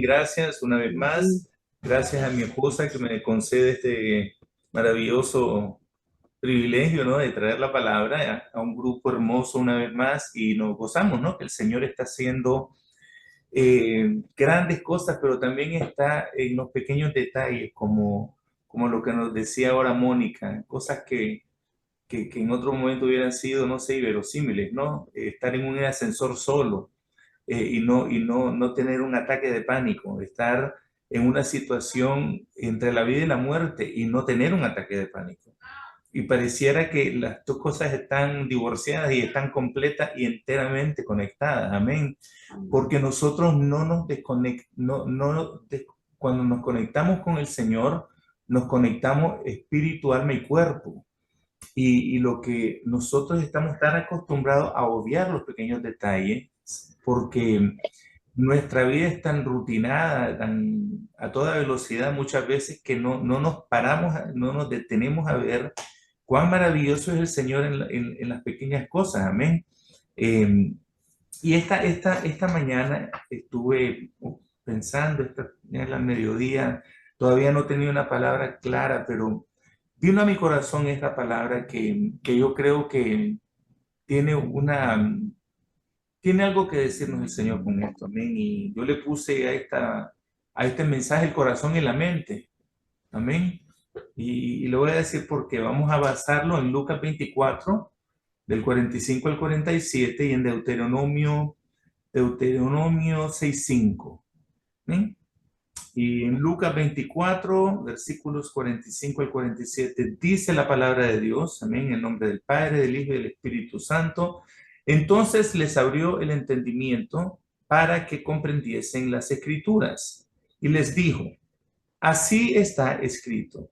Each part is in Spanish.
gracias una vez más. Gracias a mi esposa que me concede este maravilloso privilegio, ¿no? De traer la palabra a un grupo hermoso una vez más y nos gozamos, ¿no? Que el Señor está haciendo grandes cosas, pero también está en los pequeños detalles, como lo que nos decía ahora Mónica, cosas que en otro momento hubieran sido, no sé, inverosímiles, ¿no? Estar en un ascensor solo no tener un ataque de pánico, estar en una situación entre la vida y la muerte y no tener un ataque de pánico. Y pareciera que las dos cosas están divorciadas y están completas y enteramente conectadas. Amén. Porque nosotros no nos desconectamos, cuando nos conectamos con el Señor, nos conectamos espíritu, alma y cuerpo. Y lo que nosotros estamos tan acostumbrados a obviar los pequeños detalles, porque nuestra vida es tan rutinada, tan a toda velocidad muchas veces que no nos paramos, no nos detenemos a ver cuán maravilloso es el Señor en las pequeñas cosas. Amén. Y esta mañana estuve pensando, esta mañana al mediodía, todavía no tenía una palabra clara, pero vino a mi corazón esta palabra que yo creo que tiene tiene algo que decirnos el Señor con esto, amén. Y yo le puse a este mensaje el corazón y la mente, amén. Y le voy a decir por qué. Vamos a basarlo en Lucas 24, del 45 al 47, y en Deuteronomio 6:5. ¿Amén? Y en Lucas 24, versículos 45 al 47, dice la palabra de Dios, amén, en el nombre del Padre, del Hijo y del Espíritu Santo. Entonces les abrió el entendimiento para que comprendiesen las Escrituras. Y les dijo, así está escrito.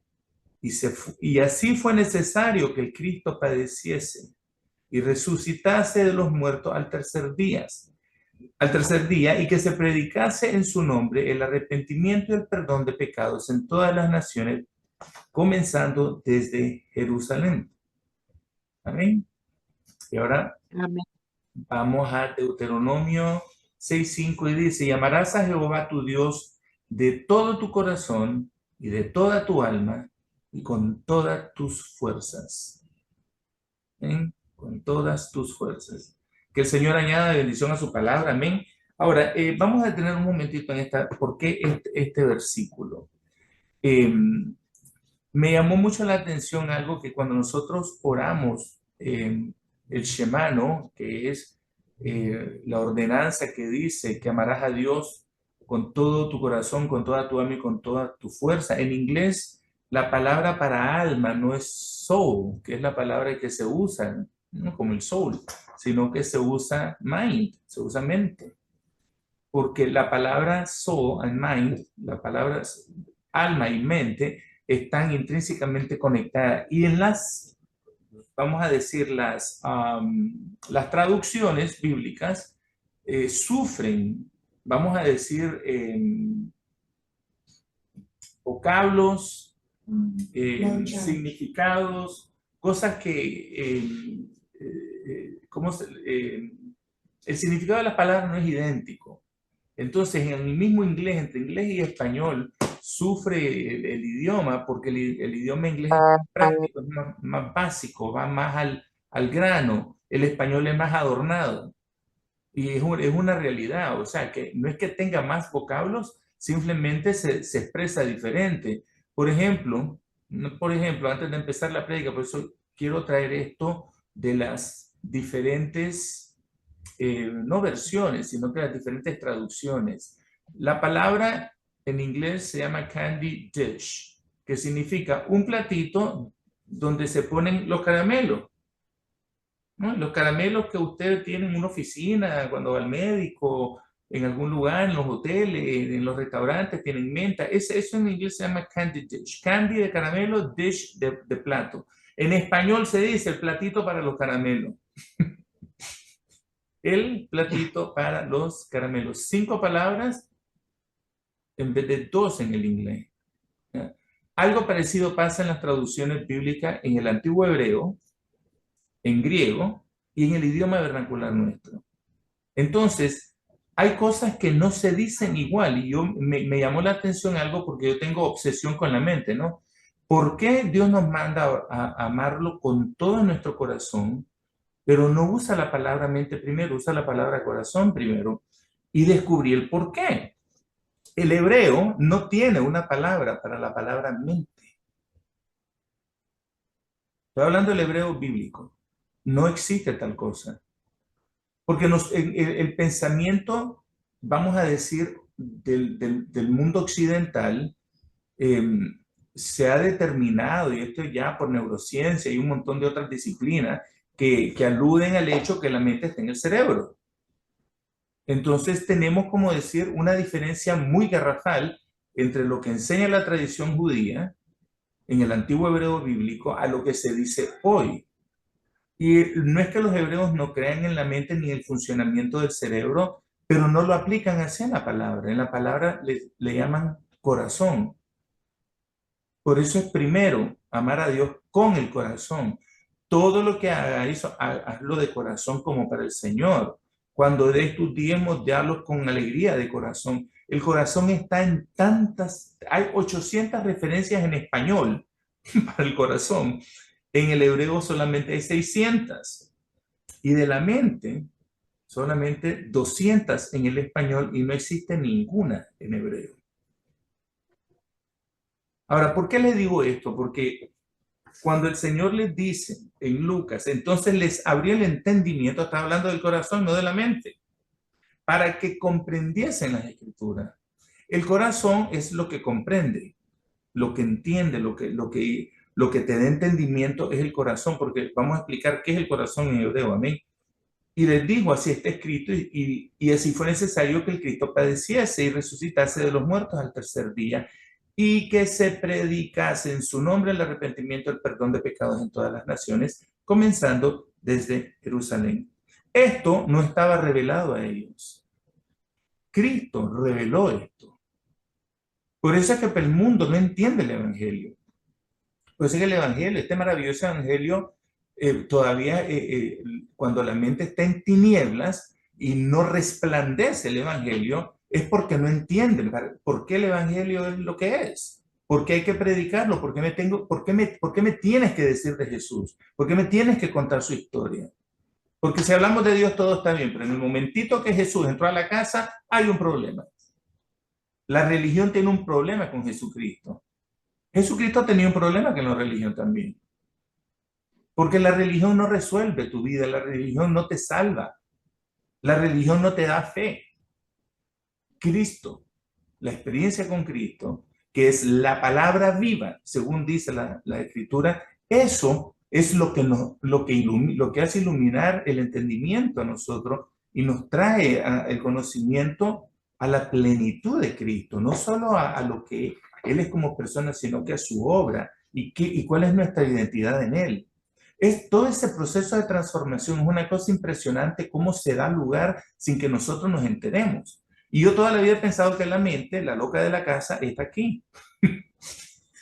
Y así fue necesario que el Cristo padeciese y resucitase de los muertos al tercer día, y que se predicase en su nombre el arrepentimiento y el perdón de pecados en todas las naciones, comenzando desde Jerusalén. Amén. Y ahora Amén. vamos a Deuteronomio 6:5 y dice, y amarás a Jehová tu Dios de todo tu corazón y de toda tu alma y con todas tus fuerzas. Amén. Con todas tus fuerzas. Que el Señor añada bendición a su palabra. Amén. Ahora, vamos a tener un momentito en ¿por qué este versículo? Me llamó mucho la atención algo que cuando nosotros oramos el Shema, ¿no? Que es la ordenanza que dice que amarás a Dios con todo tu corazón, con toda tu alma y con toda tu fuerza. En inglés, la palabra para alma no es soul, que es la palabra que se usa, ¿no? Como el soul, sino que se usa mind, se usa mente. Porque la palabra soul and mind, la palabra alma y mente, están intrínsecamente conectadas. Y en vamos a decir, las traducciones bíblicas sufren, vamos a decir, vocablos, significados, cosas el significado de las palabras no es idéntico. Entonces, en el mismo inglés, entre inglés y español, sufre el idioma, porque el idioma inglés es más práctico, es más básico, va más al grano. El español es más adornado. Y es una realidad, o sea, que no es que tenga más vocablos, simplemente se expresa diferente. Por ejemplo, antes de empezar la prédica, por eso quiero traer esto de las diferentes, no versiones, sino que las diferentes traducciones. La palabra en inglés se llama candy dish, que significa un platito donde se ponen los caramelos. ¿No? Los caramelos que usted tiene en una oficina, cuando va al médico, en algún lugar, en los hoteles, en los restaurantes, tienen menta. Eso en inglés se llama candy dish. Candy de caramelo, dish de plato. En español se dice el platito para los caramelos. El platito para los caramelos. 5 palabras en vez de 2 en el inglés. ¿Ya? Algo parecido pasa en las traducciones bíblicas en el antiguo hebreo, en griego y en el idioma vernacular nuestro. Entonces, hay cosas que no se dicen igual y me llamó la atención algo porque yo tengo obsesión con la mente, ¿no? ¿Por qué Dios nos manda a amarlo con todo nuestro corazón, pero no usa la palabra mente primero, usa la palabra corazón primero? Y descubrí el por qué. El hebreo no tiene una palabra para la palabra mente. Estoy hablando del hebreo bíblico. No existe tal cosa. Porque el pensamiento, vamos a decir, del mundo occidental, eh, se ha determinado, y esto ya por neurociencia y un montón de otras disciplinas, que aluden al hecho que la mente está en el cerebro. Entonces tenemos, como decir, una diferencia muy garrafal entre lo que enseña la tradición judía en el antiguo hebreo bíblico a lo que se dice hoy. Y no es que los hebreos no crean en la mente ni en el funcionamiento del cerebro, pero no lo aplican así en la palabra. En la palabra le llaman corazón. Por eso es primero amar a Dios con el corazón. Todo lo que hagáis, hazlo de corazón como para el Señor. Cuando des tus diezmos, hazlo con alegría de corazón. El corazón está en tantas, hay 800 referencias en español para el corazón. En el hebreo solamente hay 600. Y de la mente, solamente 200 en el español y no existe ninguna en hebreo. Ahora, ¿por qué les digo esto? Porque cuando el Señor les dice en Lucas, entonces les abrió el entendimiento, está hablando del corazón, no de la mente, para que comprendiesen las escrituras. El corazón es lo que comprende, lo que entiende, lo que te da entendimiento es el corazón, porque vamos a explicar qué es el corazón en hebreo, amén. Y les dijo, así está escrito, y así fue necesario que el Cristo padeciese y resucitase de los muertos al tercer día, y que se predicase en su nombre el arrepentimiento, el perdón de pecados en todas las naciones, comenzando desde Jerusalén. Esto no estaba revelado a ellos. Cristo reveló esto. Por eso es que el mundo no entiende el Evangelio. Por eso es que el Evangelio, este maravilloso Evangelio, todavía cuando la mente está en tinieblas y no resplandece el Evangelio, es porque no entienden por qué el Evangelio es lo que es. ¿Por qué hay que predicarlo? ¿Por qué me tienes que decir de Jesús? ¿Por qué me tienes que contar su historia? Porque si hablamos de Dios todo está bien, pero en el momentito que Jesús entró a la casa hay un problema. La religión tiene un problema con Jesucristo. Jesucristo tenía un problema con la religión también. Porque la religión no resuelve tu vida, la religión no te salva, la religión no te da fe. Cristo, la experiencia con Cristo, que es la palabra viva, según dice la Escritura, eso es lo que hace iluminar el entendimiento a nosotros y nos trae el conocimiento a la plenitud de Cristo, no solo a lo que Él es como persona, sino que a su obra y cuál es nuestra identidad en Él. Todo ese proceso de transformación es una cosa impresionante cómo se da lugar sin que nosotros nos enteremos. Y yo toda la vida he pensado que la mente, la loca de la casa, está aquí.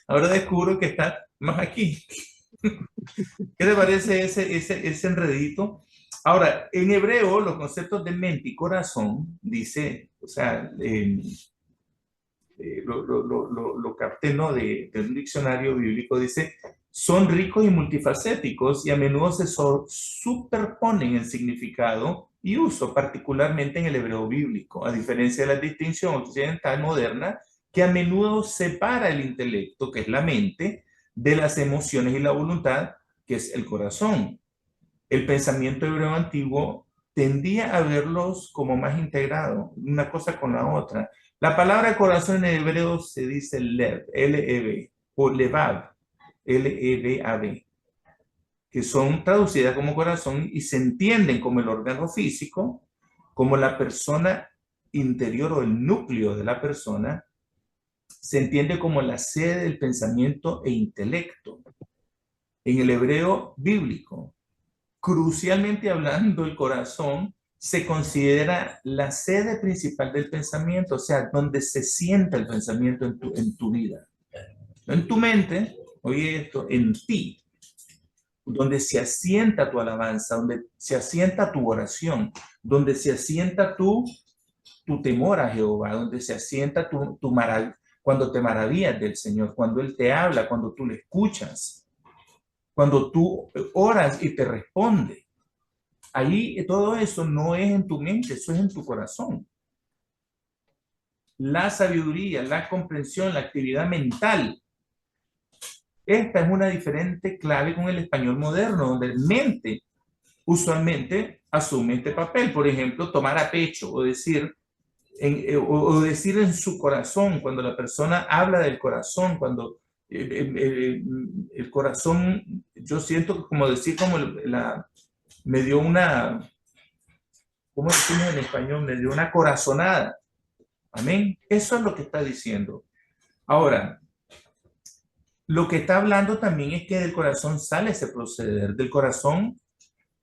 Ahora descubro que está más aquí. ¿Qué te parece ese enredito? Ahora, en hebreo, los conceptos de mente y corazón, dice, o sea, lo capté, ¿no? De un diccionario bíblico, dice, son ricos y multifacéticos y a menudo se superponen en significado y uso, particularmente en el hebreo bíblico, a diferencia de la distinción occidental moderna, que a menudo separa el intelecto, que es la mente, de las emociones y la voluntad, que es el corazón. El pensamiento hebreo antiguo tendía a verlos como más integrados, una cosa con la otra. La palabra corazón en hebreo se dice lev, L-E-V, o levav, L-E-V-A-V, que son traducidas como corazón y se entienden como el órgano físico, como la persona interior o el núcleo de la persona, se entiende como la sede del pensamiento e intelecto. En el hebreo bíblico, crucialmente hablando, el corazón se considera la sede principal del pensamiento, o sea, donde se sienta el pensamiento en tu vida. No en tu mente, oye esto, en ti, donde se asienta tu alabanza, donde se asienta tu oración, donde se asienta tu temor a Jehová, donde se asienta cuando te maravillas del Señor, cuando Él te habla, cuando tú le escuchas, cuando tú oras y te responde. Ahí todo eso no es en tu mente, eso es en tu corazón. La sabiduría, la comprensión, la actividad mental. Esta es una diferente clave con el español moderno, donde mente usualmente asume este papel. Por ejemplo, tomar a pecho o decir en su corazón, cuando la persona habla del corazón, cuando el corazón, yo siento como decir, me dio una, ¿cómo decimos en español? Me dio una corazonada. Amén. Eso es lo que está diciendo. Ahora, lo que está hablando también es que del corazón sale ese proceder, del corazón,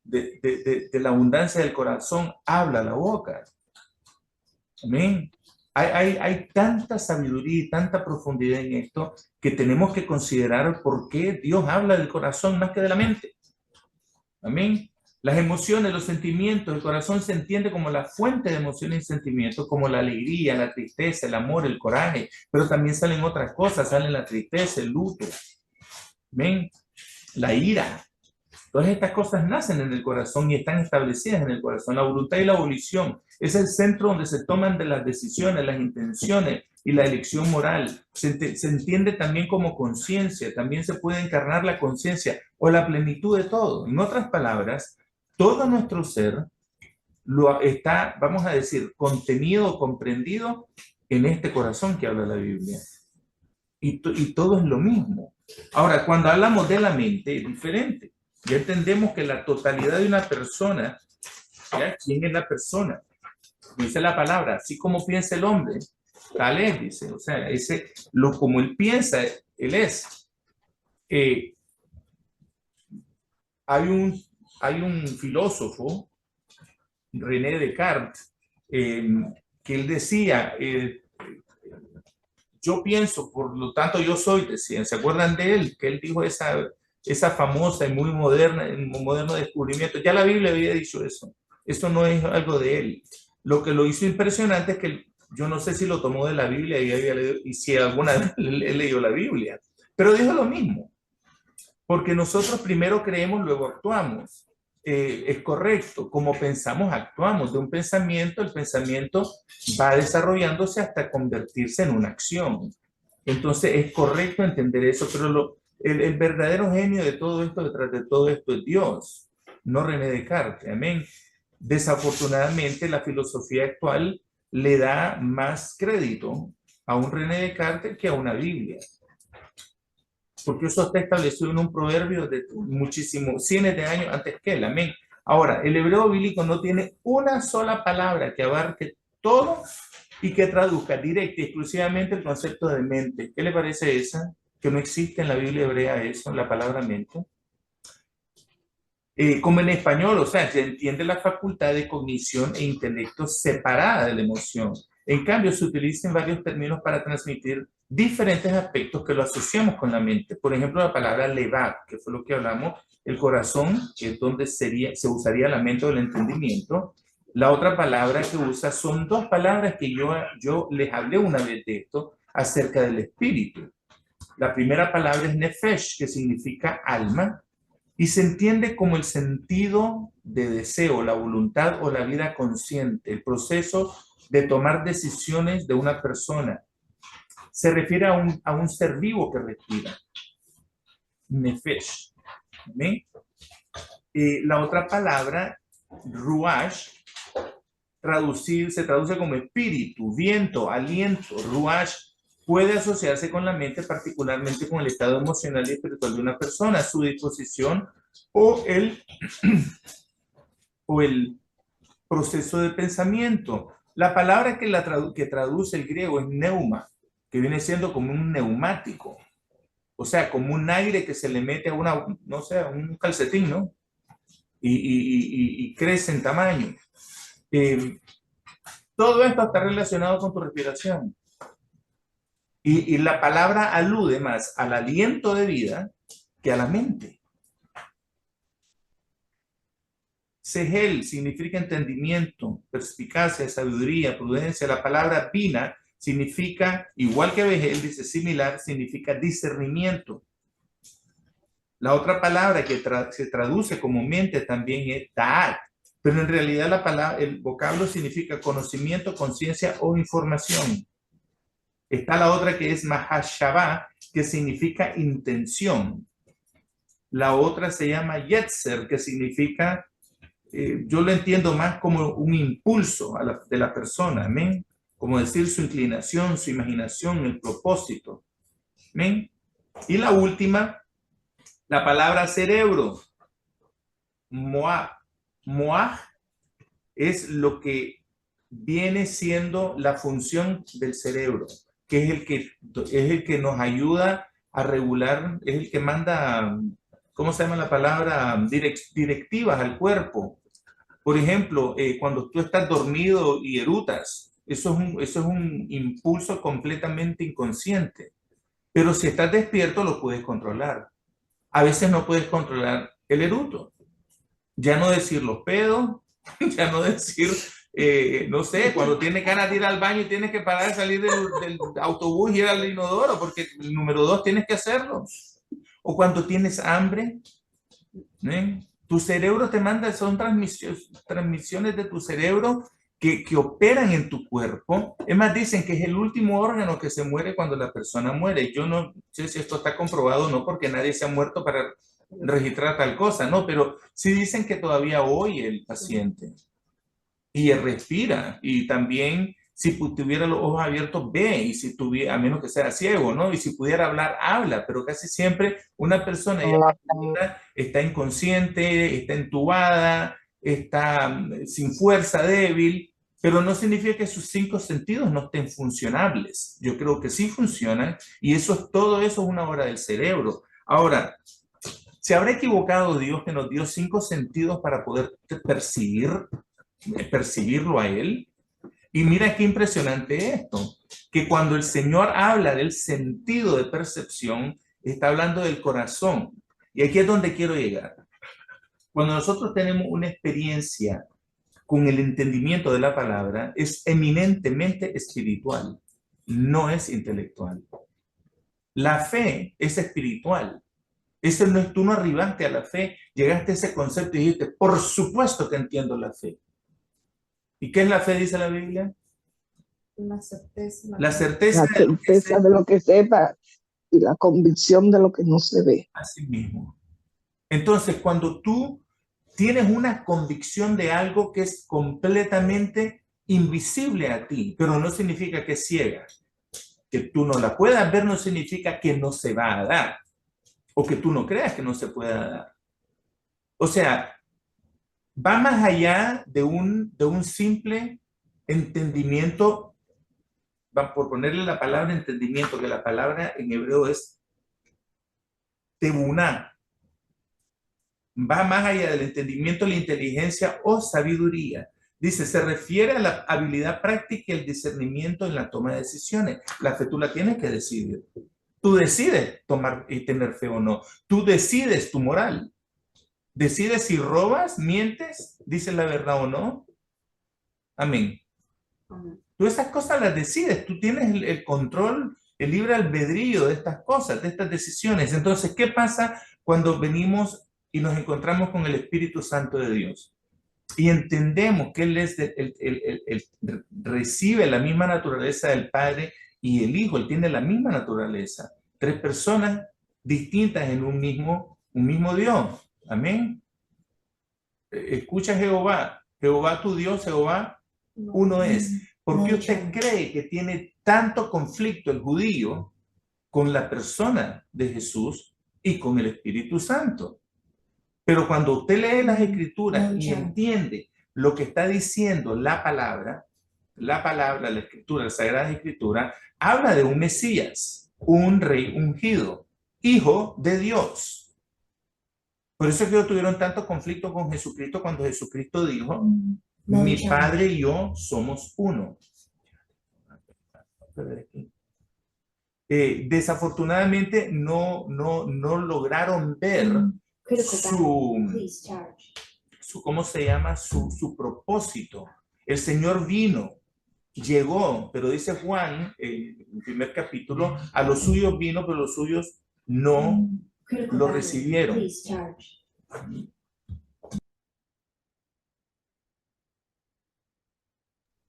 de la abundancia del corazón habla la boca. Amén. Hay tanta sabiduría y tanta profundidad en esto que tenemos que considerar por qué Dios habla del corazón más que de la mente. Amén. Las emociones, los sentimientos, el corazón se entiende como la fuente de emociones y sentimientos, como la alegría, la tristeza, el amor, el coraje, pero también salen otras cosas, salen la tristeza, el luto, amén, la ira. Todas estas cosas nacen en el corazón y están establecidas en el corazón. La voluntad y la volición es el centro donde se toman de las decisiones, las intenciones y la elección moral. Se entiende también como conciencia, también se puede encarnar la conciencia o la plenitud de todo. En otras palabras, todo nuestro ser está, vamos a decir, contenido o comprendido en este corazón que habla la Biblia. Y todo es lo mismo. Ahora, cuando hablamos de la mente, es diferente. Ya entendemos que la totalidad de una persona, ¿ya? ¿Quién es la persona? Dice la palabra, así como piensa el hombre, tal es, dice. O sea, como él piensa, él es. Hay un filósofo, René Descartes, que él decía, yo pienso, por lo tanto yo soy, decía. ¿Se acuerdan de él? Que él dijo esa famosa y muy moderno descubrimiento. Ya la Biblia había dicho eso. Eso no es algo de él. Lo que lo hizo impresionante es que yo no sé si lo tomó de la Biblia y si alguna vez él leyó la Biblia, pero dijo lo mismo. Porque nosotros primero creemos, luego actuamos. Es correcto. Como pensamos, actuamos. De un pensamiento, el pensamiento va desarrollándose hasta convertirse en una acción. Entonces es correcto entender eso, pero el verdadero genio de todo esto, detrás de todo esto, es Dios, no René Descartes. Amén. Desafortunadamente, la filosofía actual le da más crédito a un René Descartes que a una Biblia. Porque eso está establecido en un proverbio de muchísimos, cientos de años antes que él. Amén. Ahora, el hebreo bíblico no tiene una sola palabra que abarque todo y que traduzca directa y exclusivamente el concepto de mente. ¿Qué le parece esa? Que no existe en la Biblia hebrea eso, la palabra mente. Como en español, o sea, se entiende la facultad de cognición e intelecto separada de la emoción. En cambio, se utilizan varios términos para transmitir diferentes aspectos que lo asociamos con la mente. Por ejemplo, la palabra levad, que fue lo que hablamos, el corazón, que es donde se usaría la mente o el entendimiento. La otra palabra que usa son dos palabras que yo les hablé una vez de esto, acerca del espíritu. La primera palabra es nefesh, que significa alma, y se entiende como el sentido de deseo, la voluntad o la vida consciente, el proceso de tomar decisiones de una persona. Se refiere a un ser vivo que respira. Nefesh. La otra palabra, ruach, se traduce como espíritu, viento, aliento. Ruach puede asociarse con la mente, particularmente con el estado emocional y espiritual de una persona, su disposición o el proceso de pensamiento. La palabra que traduce el griego es neuma, que viene siendo como un neumático, o sea, como un aire que se le mete a no sé, a un calcetín, ¿no? Y crece en tamaño. Todo esto está relacionado con tu respiración. Y la palabra alude más al aliento de vida que a la mente. Sehel significa entendimiento, perspicacia, sabiduría, prudencia. La palabra bina significa, igual que Behel, dice similar, significa discernimiento. La otra palabra que se traduce comúnmente también es da'at, pero en realidad la palabra, el vocablo significa conocimiento, conciencia o información. Está la otra que es mahashabah, que significa intención. La otra se llama yetzer, que significa, yo lo entiendo más como un impulso de la persona, amén. Como decir su inclinación, su imaginación, el propósito, amén. Y la última, la palabra cerebro, moah. Moah es lo que viene siendo la función del cerebro, que es el que nos ayuda a regular, es el que manda, ¿cómo se llama la palabra? Directivas al cuerpo. Por ejemplo, cuando tú estás dormido y erutas, eso es un impulso completamente inconsciente. Pero si estás despierto, lo puedes controlar. A veces no puedes controlar el eruto. Ya no decir los pedos, ya no decir, no sé, cuando tienes ganas de ir al baño y tienes que parar, salir del autobús y ir al inodoro, porque el número 2 tienes que hacerlo. O cuando tienes hambre, ¿eh? Tu cerebro te manda, son transmisiones de tu cerebro que operan en tu cuerpo. Es más, dicen que es el último órgano que se muere cuando la persona muere. Yo no sé si esto está comprobado o no, porque nadie se ha muerto para registrar tal cosa, ¿no? Pero sí dicen que todavía oye el paciente y respira, y también si tuviera los ojos abiertos ve, y si tuviera, a menos que sea ciego, ¿no? Y si pudiera hablar, habla, pero casi siempre una persona está inconsciente, está entubada, está sin fuerza, débil, pero no significa que sus 5 sentidos no estén funcionables. Yo creo que sí funcionan, y todo eso es una obra del cerebro. Ahora, ¿se habrá equivocado Dios que nos dio 5 sentidos para poder percibirlo a Él? Y mira qué impresionante esto, que cuando el Señor habla del sentido de percepción, está hablando del corazón. Y aquí es donde quiero llegar. Cuando nosotros tenemos una experiencia con el entendimiento de la palabra, es eminentemente espiritual, no es intelectual. La fe es espiritual. Eso no es, tú no arribaste a la fe, llegaste a ese concepto y dijiste, por supuesto que entiendo la fe. ¿Y qué es la fe, dice la Biblia? La certeza. La certeza La certeza de lo que sepa y la convicción de lo que no se ve. Así mismo. Entonces, cuando tú tienes una convicción de algo que es completamente invisible a ti, pero no significa que es ciega. Que tú no la puedas ver no significa que no se va a dar, o que tú no creas que no se pueda dar. O sea, va más allá de un simple entendimiento, por ponerle la palabra entendimiento, que la palabra en hebreo es tebuná. Va más allá del entendimiento, la inteligencia o sabiduría. Dice, se refiere a la habilidad práctica y el discernimiento en la toma de decisiones. La fe tú la tienes que decidir. Tú decides tomar y tener fe o no. Tú decides tu moral. Decides si robas, mientes, dices la verdad o no. Amén. Tú esas cosas las decides. Tú tienes el control, el libre albedrío de estas cosas, de estas decisiones. Entonces, ¿qué pasa cuando venimos y nos encontramos con el Espíritu Santo de Dios? Y entendemos que Él recibe la misma naturaleza del Padre y el Hijo. Él tiene la misma naturaleza. 3 personas distintas en un mismo Dios. Amén. Escucha a Jehová. Jehová tu Dios, Jehová uno es. ¿Por qué usted cree que tiene tanto conflicto el judío con la persona de Jesús y con el Espíritu Santo? Pero cuando usted lee las Escrituras y entiende lo que está diciendo la palabra, la Escritura, la Sagrada Escritura, habla de un Mesías, un rey ungido, hijo de Dios. Por eso es que ellos tuvieron tanto conflicto con Jesucristo cuando Jesucristo dijo, mi Padre y yo somos uno. Desafortunadamente no lograron ver su ¿cómo se llama? Su propósito. El Señor vino, llegó, pero dice Juan, en el primer capítulo, a los suyos vino, pero los suyos no lo recibieron.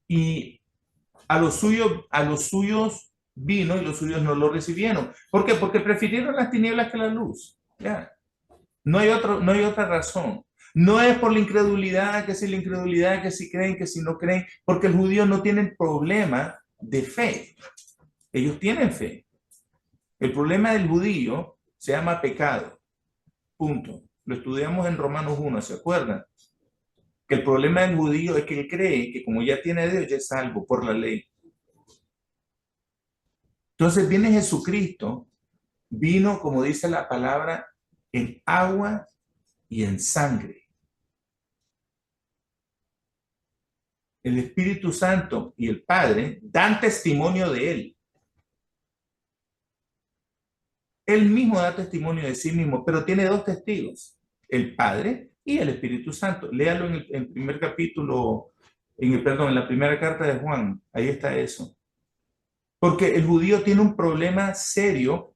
Y a los suyos vino y los suyos no lo recibieron. ¿Por qué? Porque prefirieron las tinieblas que la luz. Ya. No hay otra razón. No es por la incredulidad, que si la incredulidad, que si creen, que si no creen, porque el judío no tiene problema de fe. Ellos tienen fe. El problema del judío se llama pecado. Punto. Lo estudiamos en Romanos 1, ¿se acuerdan? Que el problema del judío es que él cree que como ya tiene a Dios, ya es salvo por la ley. Entonces viene Jesucristo, vino, como dice la palabra, en agua y en sangre. El Espíritu Santo y el Padre dan testimonio de él. Él mismo da testimonio de sí mismo, pero tiene dos testigos, el Padre y el Espíritu Santo. Léalo en el primer capítulo, en la primera carta de Juan, ahí está eso. Porque el judío tiene un problema serio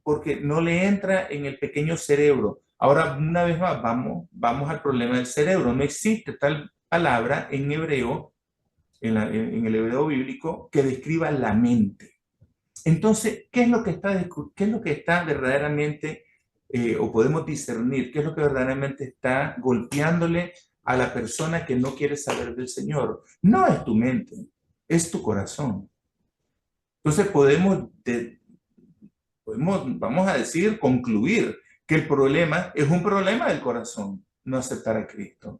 porque no le entra en el pequeño cerebro. Ahora, una vez más, vamos al problema del cerebro. No existe tal palabra en hebreo, en el hebreo bíblico, que describa la mente. Entonces, ¿qué es lo que está verdaderamente, o podemos discernir, qué es lo que verdaderamente está golpeándole a la persona que no quiere saber del Señor? No es tu mente, es tu corazón. Entonces vamos a decir, concluir que el problema es un problema del corazón, no aceptar a Cristo.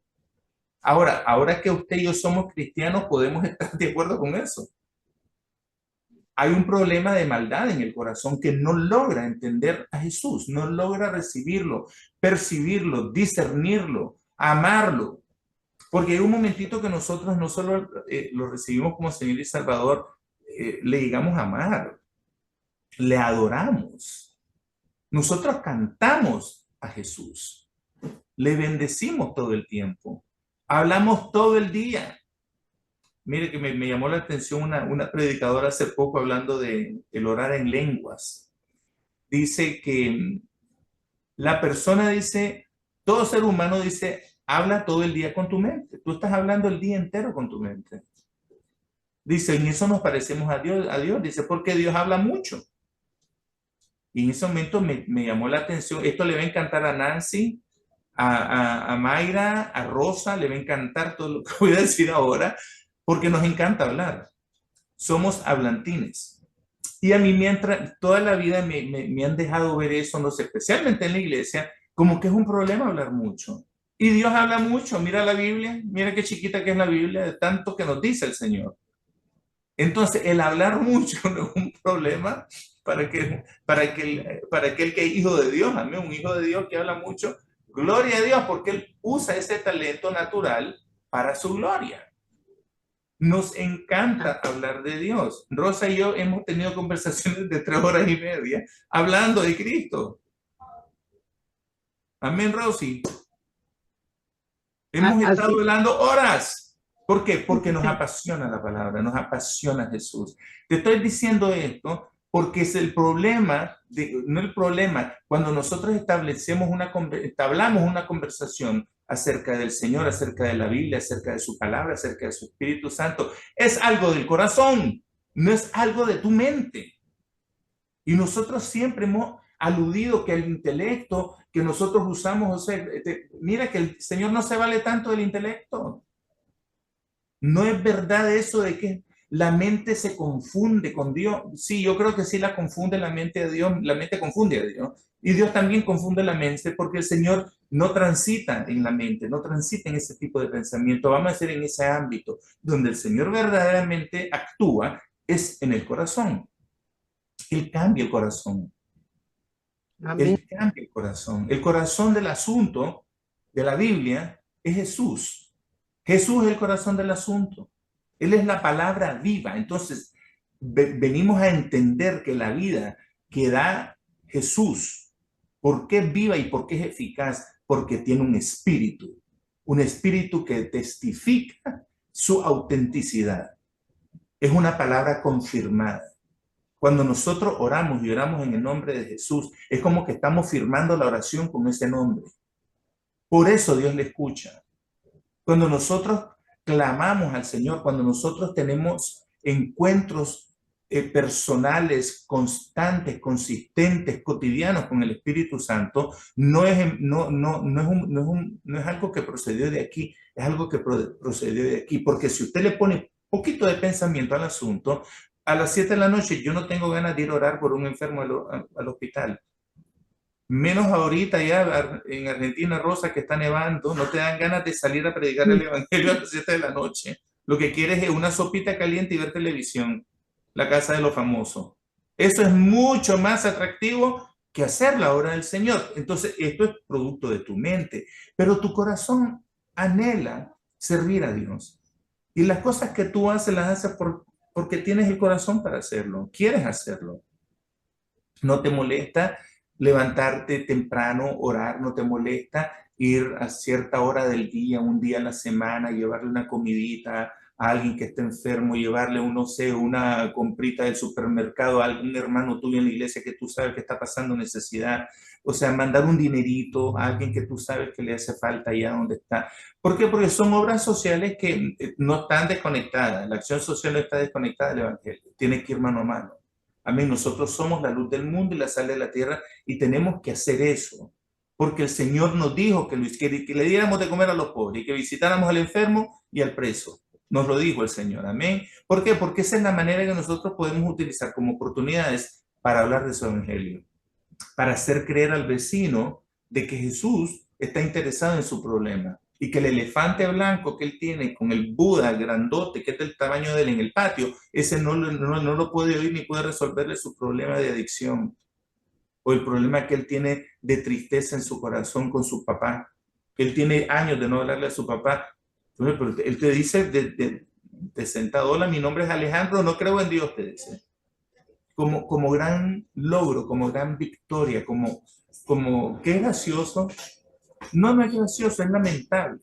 Ahora que usted y yo somos cristianos, podemos estar de acuerdo con eso. Hay un problema de maldad en el corazón que no logra entender a Jesús, no logra recibirlo, percibirlo, discernirlo, amarlo. Porque hay un momentito que nosotros no solo lo recibimos como Señor y Salvador, le llegamos a amar, le adoramos. Nosotros cantamos a Jesús, le bendecimos todo el tiempo, hablamos todo el día. Mire que me llamó la atención una predicadora hace poco hablando de el orar en lenguas. Dice que la persona dice, todo ser humano dice, habla todo el día con tu mente. Tú estás hablando el día entero con tu mente. Dice, en eso nos parecemos a Dios. Dice, porque Dios habla mucho. Y en ese momento me llamó la atención. Esto le va a encantar a Nancy, a Mayra, a Rosa, le va a encantar todo lo que voy a decir ahora, porque nos encanta hablar. Somos hablantines. Y a mí toda la vida me han dejado ver eso, no sé, especialmente en la iglesia, como que es un problema hablar mucho. Y Dios habla mucho. Mira la Biblia, mira qué chiquita que es la Biblia, de tanto que nos dice el Señor. Entonces, el hablar mucho no es un problema para aquel que es hijo de Dios. A mí, un hijo de Dios que habla mucho, gloria a Dios, porque él usa ese talento natural para su gloria. Nos encanta hablar de Dios. Rosa y yo hemos tenido conversaciones de 3 horas y media hablando de Cristo. Amén, Rosy. Hemos estado hablando horas. ¿Por qué? Porque nos apasiona la palabra, nos apasiona Jesús. Te estoy diciendo esto porque es el problema, no el problema, cuando nosotros entablamos una conversación acerca del Señor, acerca de la Biblia, acerca de su palabra, acerca de su Espíritu Santo, es algo del corazón, no es algo de tu mente. Y nosotros siempre hemos aludido que el intelecto que nosotros usamos, o sea, mira que el Señor no se vale tanto del intelecto. No es verdad eso de que la mente se confunde con Dios. Sí, yo creo que sí la confunde la mente de Dios, la mente confunde a Dios. Y Dios también confunde la mente porque el Señor no transita en la mente, no transita en ese tipo de pensamiento. Vamos a decir en ese ámbito donde el Señor verdaderamente actúa, es en el corazón. Él cambia el corazón. Amén. Él cambia el corazón. El corazón del asunto de la Biblia es Jesús. Jesús es el corazón del asunto. Él es la palabra viva. Entonces, venimos a entender que la vida que da Jesús, ¿por qué es viva y por qué es eficaz? porque tiene un espíritu que testifica su autenticidad. Es una palabra confirmada. Cuando nosotros oramos y oramos en el nombre de Jesús, es como que estamos firmando la oración con ese nombre. Por eso Dios le escucha. Cuando nosotros clamamos al Señor, cuando nosotros tenemos encuentros personales, constantes, consistentes, cotidianos con el Espíritu Santo, no es algo que procedió de aquí, es algo que procedió de aquí. Porque si usted le pone un poquito de pensamiento al asunto, a las 7 de la noche yo no tengo ganas de ir a orar por un enfermo al hospital. Menos ahorita ya en Argentina, Rosa, que está nevando, no te dan ganas de salir a predicar el evangelio a las 7 de la noche. Lo que quieres es una sopita caliente y ver televisión, la casa de los famosos. Eso es mucho más atractivo que hacer la obra del Señor. Entonces, esto es producto de tu mente, pero tu corazón anhela servir a Dios. Y las cosas que tú haces, las haces porque tienes el corazón para hacerlo, quieres hacerlo. No te molesta levantarte temprano, orar, no te molesta ir a cierta hora del día, un día a la semana, llevarle una comidita a alguien que esté enfermo, llevarle, no sé, una comprita del supermercado a algún hermano tuyo en la iglesia que tú sabes que está pasando necesidad. O sea, mandar un dinerito a alguien que tú sabes que le hace falta allá donde está. ¿Por qué? Porque son obras sociales que no están desconectadas. La acción social no está desconectada del evangelio. Tiene que ir mano a mano. Amén. Nosotros somos la luz del mundo y la sal de la tierra y tenemos que hacer eso. Porque el Señor nos dijo que le diéramos de comer a los pobres y que visitáramos al enfermo y al preso. Nos lo dijo el Señor. Amén. ¿Por qué? Porque esa es la manera que nosotros podemos utilizar como oportunidades para hablar de su evangelio. Para hacer creer al vecino de que Jesús está interesado en su problema. Y que el elefante blanco que él tiene con el Buda grandote, que es del tamaño de él en el patio, ese no lo puede oír ni puede resolverle su problema de adicción. O el problema que él tiene de tristeza en su corazón con su papá. Él tiene años de no hablarle a su papá. Pero él te dice de sentado, hola, mi nombre es Alejandro, no creo en Dios, te dice. Como gran logro, como gran victoria, como qué gracioso. No es gracioso, es lamentable.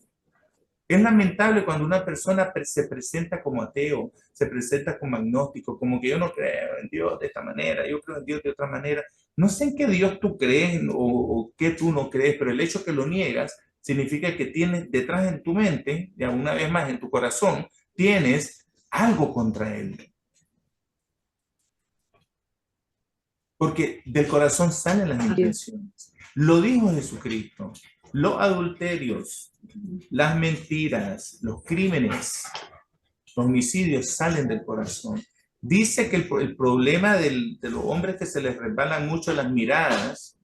Es lamentable cuando una persona se presenta como ateo, se presenta como agnóstico, como que yo no creo en Dios de esta manera, yo creo en Dios de otra manera. No sé en qué Dios tú crees o qué tú no crees, pero el hecho que lo niegas significa que tienes detrás en tu mente, ya una vez más en tu corazón, tienes algo contra Él. Porque del corazón salen las intenciones. Lo dijo Jesucristo. Los adulterios, las mentiras, los crímenes, los homicidios salen del corazón. Dice que el problema de los hombres que se les resbalan mucho las miradas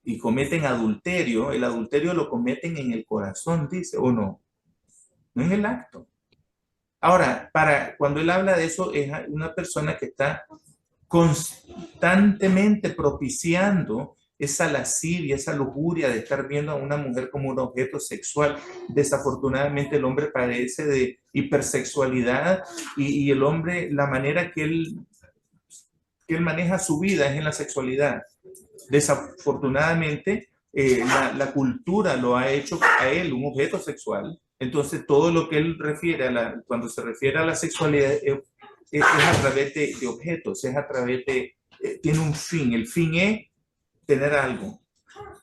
y cometen adulterio, el adulterio lo cometen en el corazón, dice, ¿o no? No en el acto. Ahora, cuando él habla de eso, es una persona que está constantemente propiciando esa lascivia, esa lujuria de estar viendo a una mujer como un objeto sexual. Desafortunadamente el hombre padece de hipersexualidad y el hombre, la manera que él maneja su vida es en la sexualidad. Desafortunadamente la cultura lo ha hecho a él un objeto sexual. Entonces todo lo que él refiere cuando se refiere a la sexualidad es a través de objetos, es a través tiene un fin. El fin es tener algo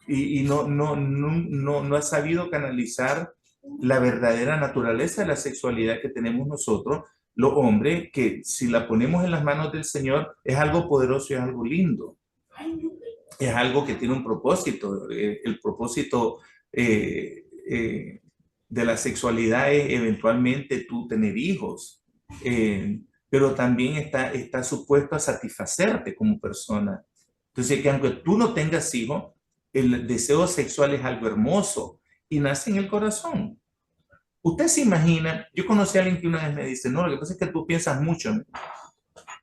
y no ha sabido canalizar la verdadera naturaleza de la sexualidad que tenemos nosotros, los hombres, que si la ponemos en las manos del Señor es algo poderoso y es algo lindo. Es algo que tiene un propósito. El propósito de la sexualidad es eventualmente tú tener hijos. Pero también está supuesto a satisfacerte como persona. Entonces, que aunque tú no tengas hijos, el deseo sexual es algo hermoso y nace en el corazón. Usted se imagina, yo conocí a alguien que una vez me dice, no, lo que pasa es que tú piensas mucho.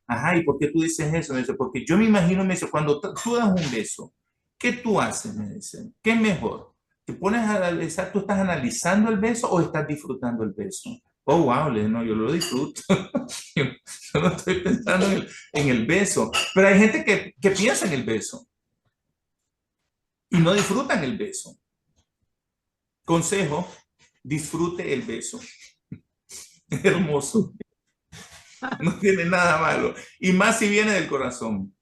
Ajá, ¿y por qué tú dices eso? Me dice, porque yo me imagino, me dice, cuando tú das un beso, ¿qué tú haces? Me dice, ¿qué es mejor? ¿Te pones a analizar, tú estás analizando el beso o estás disfrutando el beso? Oh, wow, no, yo lo disfruto. Yo no estoy pensando en el beso. Pero hay gente que piensa en el beso y no disfrutan el beso. Consejo, disfrute el beso. Es hermoso. No tiene nada malo. Y más si viene del corazón.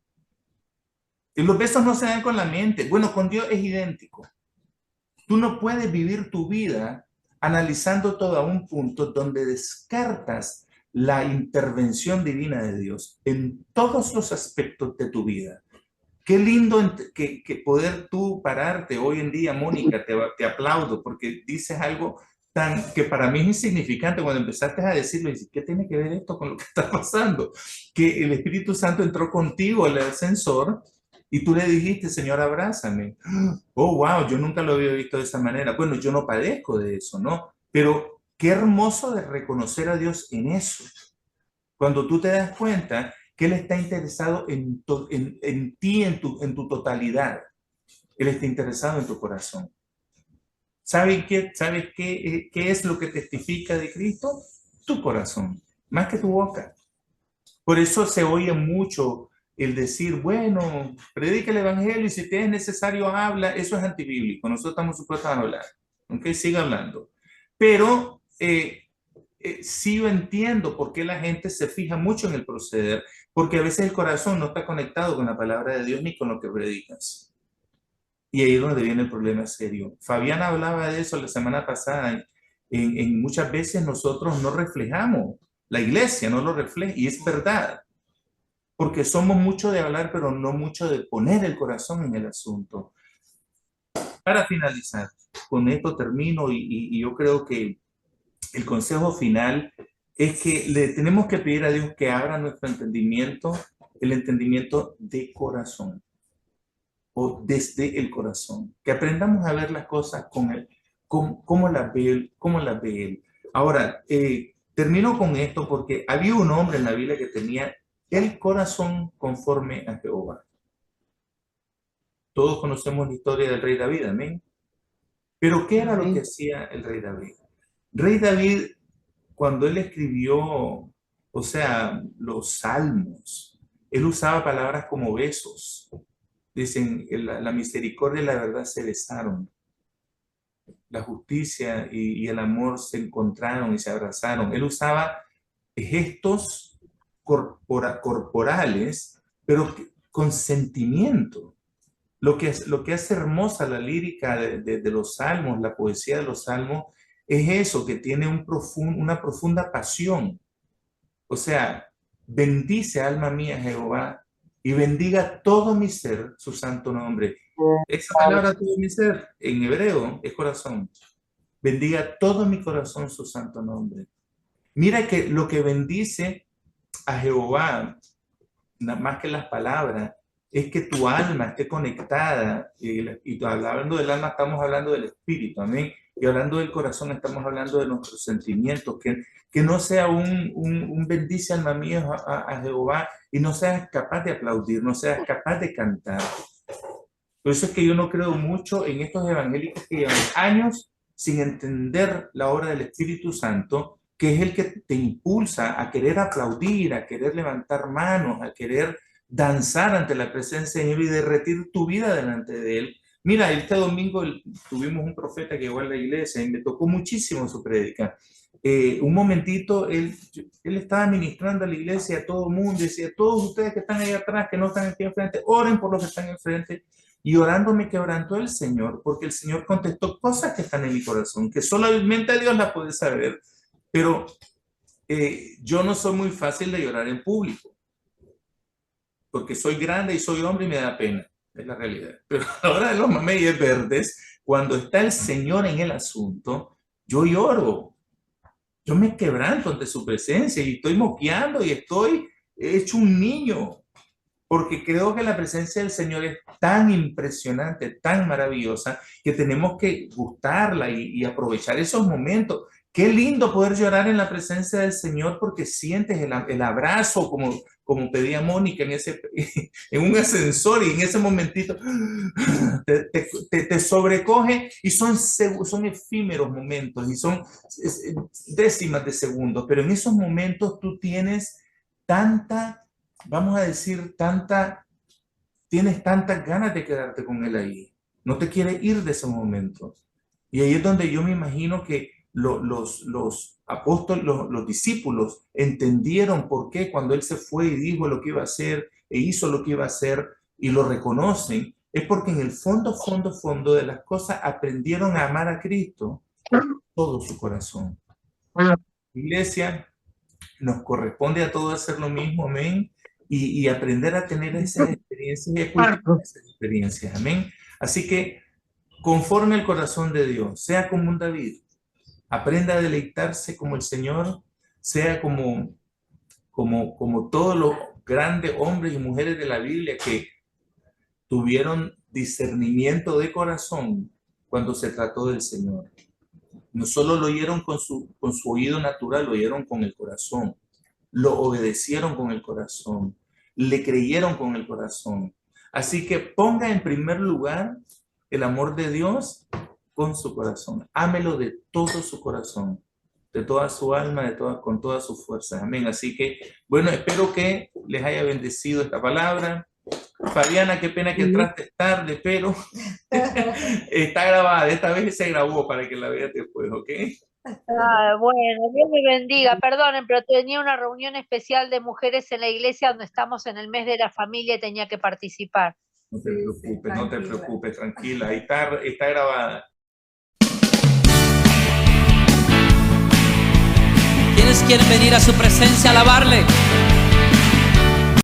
Y los besos no se dan con la mente. Bueno, con Dios es idéntico. Tú no puedes vivir tu vida analizando todo a un punto donde descartas la intervención divina de Dios en todos los aspectos de tu vida. Qué lindo que poder tú pararte hoy en día, Mónica, te aplaudo porque dices algo tan que para mí es insignificante cuando empezaste a decirlo. Dices, ¿qué tiene que ver esto con lo que está pasando? Que el Espíritu Santo entró contigo al ascensor y tú le dijiste, Señor, abrázame. Oh, wow, yo nunca lo había visto de esa manera. Bueno, yo no padezco de eso, ¿no? Pero qué hermoso de reconocer a Dios en eso. Cuando tú te das cuenta que Él está interesado en ti, en tu totalidad. Él está interesado en tu corazón. ¿Sabes qué es lo que testifica de Cristo? Tu corazón, más que tu boca. Por eso se oye mucho el decir, bueno, predica el evangelio y si te es necesario habla. Eso es antibíblico. Nosotros estamos supuestos a hablar. ¿Ok? Siga hablando. Pero sí yo entiendo por qué la gente se fija mucho en el proceder, porque a veces el corazón no está conectado con la palabra de Dios ni con lo que predicas. Y ahí es donde viene el problema serio. Fabián hablaba de eso la semana pasada. En muchas veces nosotros no reflejamos, la iglesia no lo refleja, y es verdad, porque somos mucho de hablar, pero no mucho de poner el corazón en el asunto. Para finalizar, con esto termino y yo creo que el consejo final es que le tenemos que pedir a Dios que abra nuestro entendimiento, el entendimiento de corazón o desde el corazón, que aprendamos a ver las cosas con él, cómo las ve él, cómo las ve él. Ahora, termino con esto porque había un hombre en la Biblia que tenía el corazón conforme a Jehová. Todos conocemos la historia del rey David, amén. Pero ¿qué era lo que Amén. hacía el rey David? Rey David, cuando él escribió, o sea, los salmos, él usaba palabras como besos. Dicen, la misericordia y la verdad se besaron, la justicia y el amor se encontraron y se abrazaron. Él usaba gestos corporales, pero con sentimiento. Lo que hace hermosa la lírica de los salmos, la poesía de los salmos, es eso, que tiene una profunda pasión. O sea, bendice alma mía Jehová y bendiga todo mi ser su santo nombre. Esa palabra todo mi ser en hebreo es corazón. Bendiga todo mi corazón su santo nombre. Mira que lo que bendice a Jehová, más que las palabras, es que tu alma esté conectada. Y hablando del alma, estamos hablando del espíritu, amén. Y hablando del corazón, estamos hablando de nuestros sentimientos. Que no sea un bendice alma mía a Jehová y no seas capaz de aplaudir, no seas capaz de cantar. Por eso es que yo no creo mucho en estos evangélicos que llevan años sin entender la obra del Espíritu Santo, que es el que te impulsa a querer aplaudir, a querer levantar manos, a querer danzar ante la presencia de Dios y derretir tu vida delante de Él. Mira, este domingo tuvimos un profeta que llegó a la iglesia y me tocó muchísimo su prédica. Un momentito, él estaba ministrando a la iglesia, a todo el mundo, y decía, todos ustedes que están ahí atrás, que no están aquí enfrente, oren por los que están enfrente. Y orando me quebrantó el Señor, porque el Señor contestó cosas que están en mi corazón, que solamente Dios las puede saber. Pero yo no soy muy fácil de llorar en público, porque soy grande y soy hombre y me da pena, es la realidad. Pero a la hora de los mameyes verdes, cuando está el Señor en el asunto, yo lloro, yo me quebranto ante su presencia y estoy moqueando y estoy hecho un niño. Porque creo que la presencia del Señor es tan impresionante, tan maravillosa, que tenemos que gustarla y aprovechar esos momentos. Qué lindo poder llorar en la presencia del Señor porque sientes el abrazo, como pedía Mónica en un ascensor, y en ese momentito te sobrecoge, y son efímeros momentos y son décimas de segundos, pero en esos momentos tú tienes tanta, vamos a decir, tienes tantas ganas de quedarte con él ahí. No te quieres ir de ese momento. Y ahí es donde yo me imagino que los apóstoles, los discípulos entendieron por qué cuando él se fue y dijo lo que iba a hacer e hizo lo que iba a hacer y lo reconocen, es porque en el fondo de las cosas aprendieron a amar a Cristo con todo su corazón. Iglesia, nos corresponde a todos hacer lo mismo, amén, y aprender a tener esas experiencias y a cultivar esas experiencias, amén. Así que conforme el corazón de Dios, sea como un David, aprenda a deleitarse como el Señor, sea como todos los grandes hombres y mujeres de la Biblia que tuvieron discernimiento de corazón cuando se trató del Señor. No solo lo oyeron con su oído natural, lo oyeron con el corazón, lo obedecieron con el corazón, le creyeron con el corazón. Así que ponga en primer lugar el amor de Dios con su corazón. Ámelo de todo su corazón, de toda su alma, con todas sus fuerzas. Amén. Así que, bueno, espero que les haya bendecido esta palabra. Fabiana, qué pena que entraste tarde, pero está grabada. Esta vez se grabó para que la veas después, ¿ok? Bueno, Dios me bendiga. Perdonen, pero tenía una reunión especial de mujeres en la iglesia donde estamos en el mes de la familia y tenía que participar. No te preocupes, no te preocupes, tranquila. Ahí está grabada. ¿Quiénes quieren venir a su presencia a alabarle?